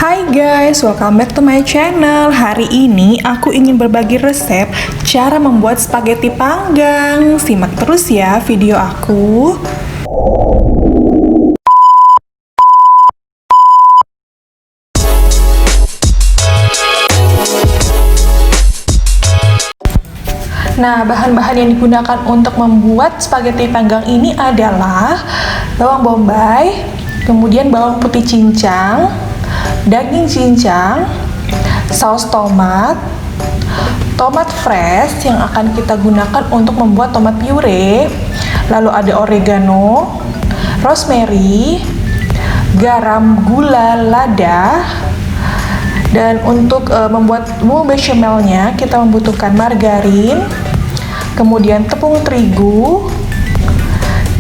Hai guys, welcome back to my channel. Hari ini aku ingin berbagi resep cara membuat spaghetti panggang. Simak terus ya video aku. Nah, bahan-bahan yang digunakan untuk membuat spaghetti panggang ini adalah bawang bombay, kemudian bawang putih cincang, daging cincang, saus tomat, tomat fresh yang akan kita gunakan untuk membuat tomat puree, lalu ada oregano, rosemary, garam, gula lada, dan untuk membuat bumbu bechamelnya kita membutuhkan margarin, kemudian tepung terigu,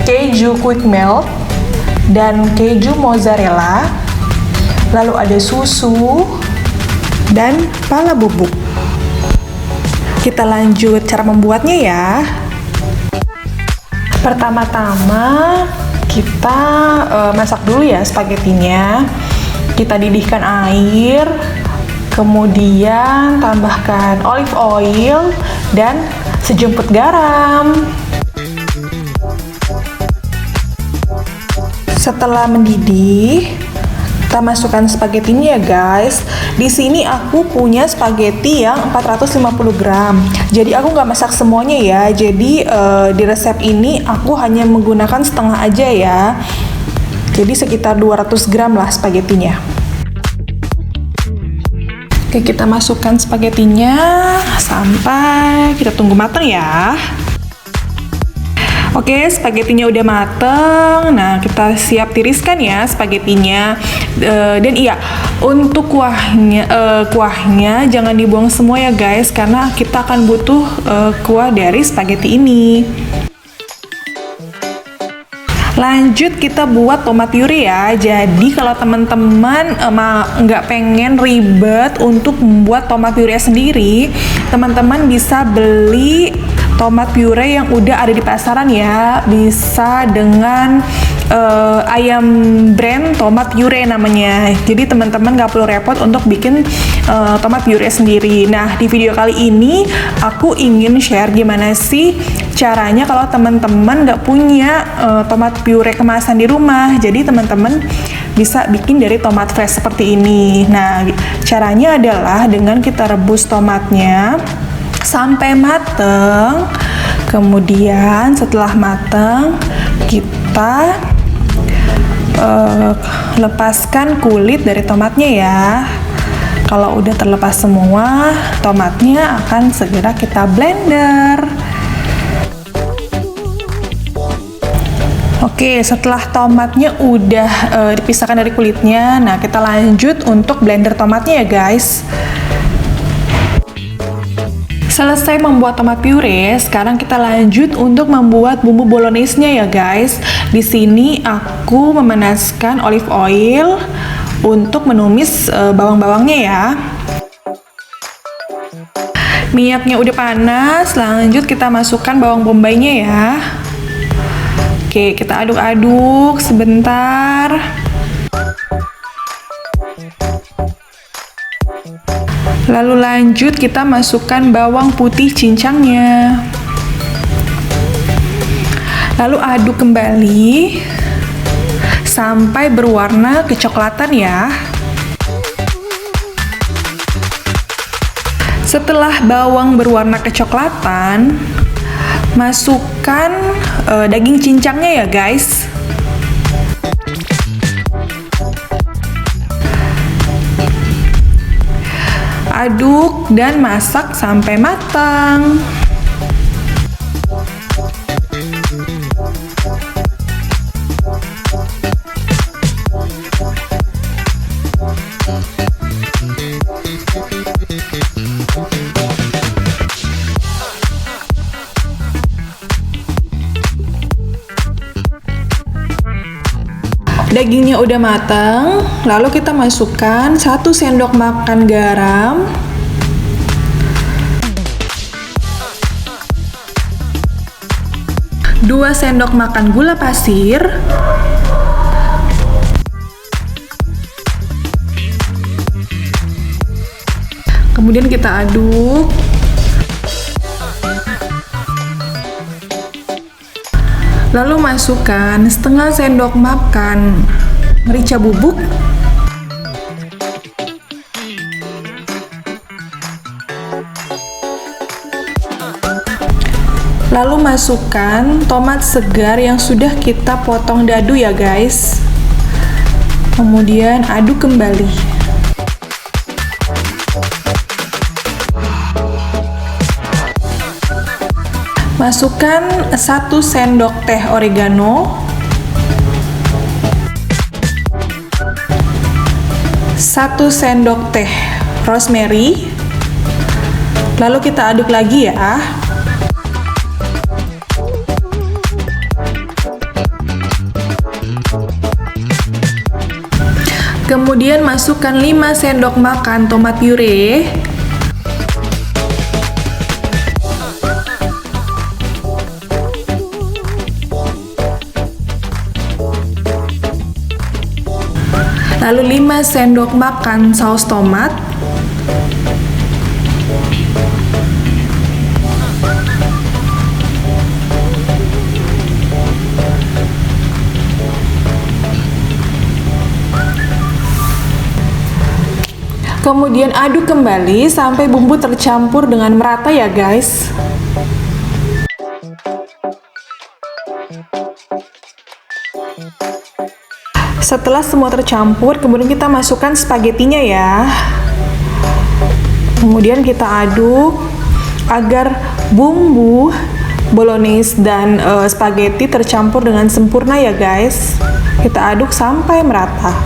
keju quick melt, dan keju mozzarella, lalu ada susu dan pala bubuk. Kita lanjut cara membuatnya ya. Pertama-tama kita masak dulu ya spagettinya. Kita didihkan air, kemudian tambahkan olive oil dan sejumput garam. Setelah mendidih, kita masukkan spagettinya ya guys. Di sini aku punya spaghetti yang 450 gram. Jadi aku nggak masak semuanya ya. Jadi di resep ini aku hanya menggunakan setengah aja ya. Jadi sekitar 200 gram lah spagettinya. Oke, kita masukkan spagettinya sampai kita tunggu matang ya. Oke, spagettinya udah mateng. Nah, kita siap tiriskan ya spagettinya. Dan iya, untuk kuahnya jangan dibuang semua ya guys, karena kita akan butuh kuah dari spaghetti ini. Lanjut kita buat tomat puree ya. Jadi kalau teman-teman nggak pengen ribet untuk membuat tomat puree sendiri, teman-teman bisa beli tomat puree yang udah ada di pasaran ya. Bisa dengan ayam brand tomat puree namanya. Jadi teman-teman nggak perlu repot untuk bikin tomat puree sendiri. Nah, di video kali ini aku ingin share gimana sih caranya kalau teman-teman nggak punya tomat puree kemasan di rumah. Jadi teman-teman bisa bikin dari tomat fresh seperti ini. Nah, caranya adalah dengan kita rebus tomatnya sampai mateng. Kemudian setelah mateng, kita lepaskan kulit dari tomatnya ya. Kalau udah terlepas semua, tomatnya akan segera kita blender. Oke, setelah tomatnya udah dipisahkan dari kulitnya, nah kita lanjut untuk blender tomatnya ya guys. Selesai membuat tomat puree, sekarang kita lanjut untuk membuat bumbu bolognese-nya ya guys. Di sini aku memanaskan olive oil untuk menumis bawang-bawangnya ya. Minyaknya udah panas, lanjut kita masukkan bawang bombaynya ya. Oke, kita aduk-aduk sebentar. Lalu lanjut kita masukkan bawang putih cincangnya. Lalu aduk kembali sampai berwarna kecoklatan ya. Setelah bawang berwarna kecoklatan, masukkan daging cincangnya ya guys. Aduk dan masak sampai matang. Dagingnya udah matang, lalu kita masukkan 1 sendok makan garam, 2 sendok makan gula pasir, Kemudian kita aduk. Lalu masukkan setengah sendok makan merica bubuk. Lalu masukkan tomat segar yang sudah kita potong dadu ya guys. Kemudian aduk kembali. Masukkan 1 sendok teh oregano, 1 sendok teh rosemary. Lalu kita aduk lagi ya. Kemudian masukkan 5 sendok makan tomat puree. Lalu 5 sendok makan saus tomat. Kemudian aduk kembali sampai bumbu tercampur dengan merata ya guys. Setelah semua tercampur, kemudian kita masukkan spagettinya ya. Kemudian kita aduk agar bumbu bolognese dan spaghetti tercampur dengan sempurna ya guys. Kita aduk sampai merata.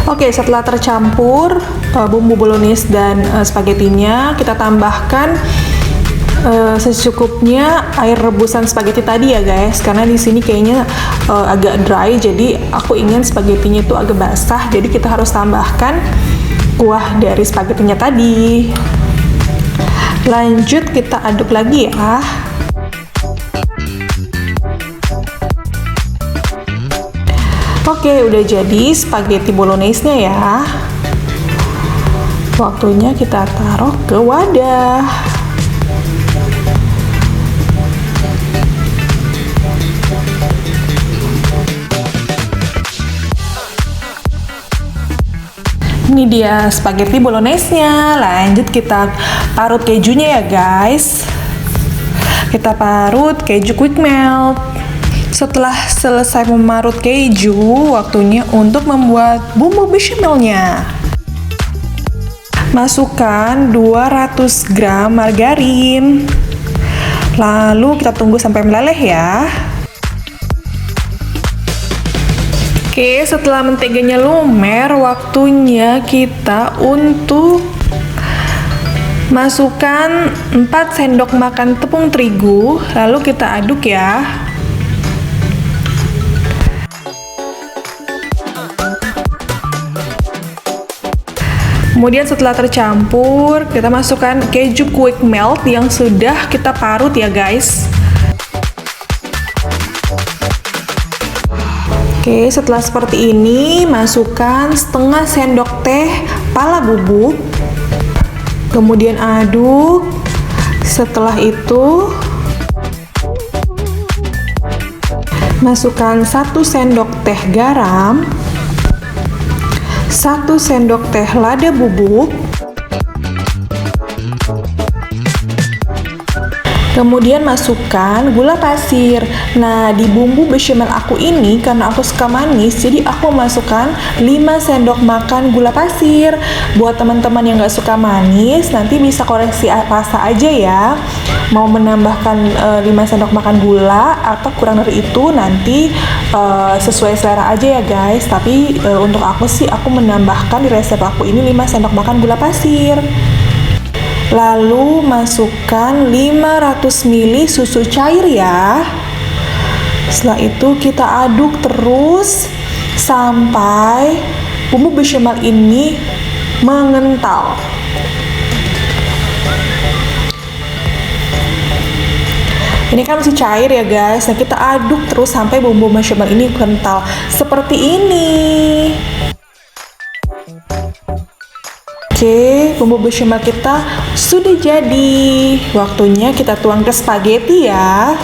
Oke, setelah tercampur bumbu bolognese dan spagettinya, kita tambahkan secukupnya air rebusan spaghetti tadi ya guys, karena di sini kayaknya agak dry, jadi aku ingin spagettinya itu agak basah, jadi kita harus tambahkan kuah dari spagettinya tadi. Lanjut kita aduk lagi ya. Oke, udah jadi spaghetti bolognese-nya ya. Waktunya kita taruh ke wadah. Ini dia spaghetti bolognese-nya. Lanjut kita parut kejunya ya guys. Kita parut keju quick melt. Setelah selesai memarut keju, waktunya untuk membuat bumbu bechamelnya. Masukkan 200 gram margarin. Lalu kita tunggu sampai meleleh ya. Oke, setelah menteganya lumer, waktunya kita untuk masukkan 4 sendok makan tepung terigu, lalu kita aduk ya. Kemudian setelah tercampur, kita masukkan keju quick melt yang sudah kita parut ya guys. Oke, setelah seperti ini, masukkan setengah sendok teh pala bubuk. Kemudian aduk. Setelah itu, masukkan 1 sendok teh garam, 1 sendok teh lada bubuk. Kemudian masukkan gula pasir. Nah, di bumbu bechamel aku ini karena aku suka manis, jadi aku masukkan 5 sendok makan gula pasir. Buat teman-teman yang gak suka manis, nanti bisa koreksi rasa aja ya. Mau menambahkan 5 sendok makan gula atau kurang dari itu, nanti sesuai selera aja ya guys. Tapi untuk aku sih, aku menambahkan di resep aku ini 5 sendok makan gula pasir. Lalu masukkan 500 ml susu cair ya. Setelah itu kita aduk terus sampai bumbu bechamel ini mengental. Ini kan masih cair ya guys. Nah, kita aduk terus sampai bumbu bechamel ini kental seperti ini. Oke, bumbu bechamel kita sudah jadi. Waktunya kita tuang ke spaghetti ya.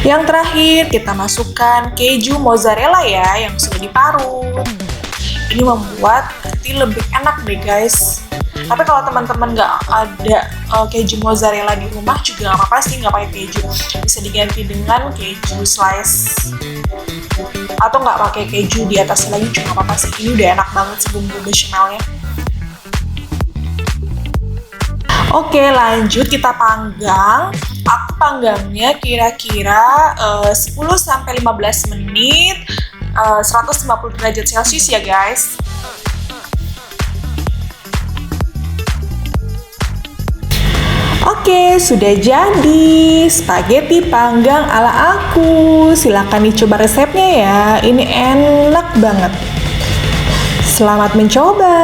Yang terakhir, kita masukkan keju mozzarella ya, yang sudah diparut. Ini membuat nanti lebih enak deh guys. Tapi kalau teman-teman nggak ada keju mozzarella di rumah juga nggak apa-apa sih, nggak pakai keju. Bisa diganti dengan keju slice. Atau nggak pakai keju di atasnya lagi juga nggak apa-apa sih. Ini udah enak banget sih bumbu bechamelnya. Oke, lanjut kita panggang. Aku panggangnya kira-kira 10-15 menit, 150 derajat Celcius ya guys. Oke, sudah jadi spaghetti panggang ala aku. Silahkan dicoba resepnya ya. Ini enak banget. Selamat mencoba.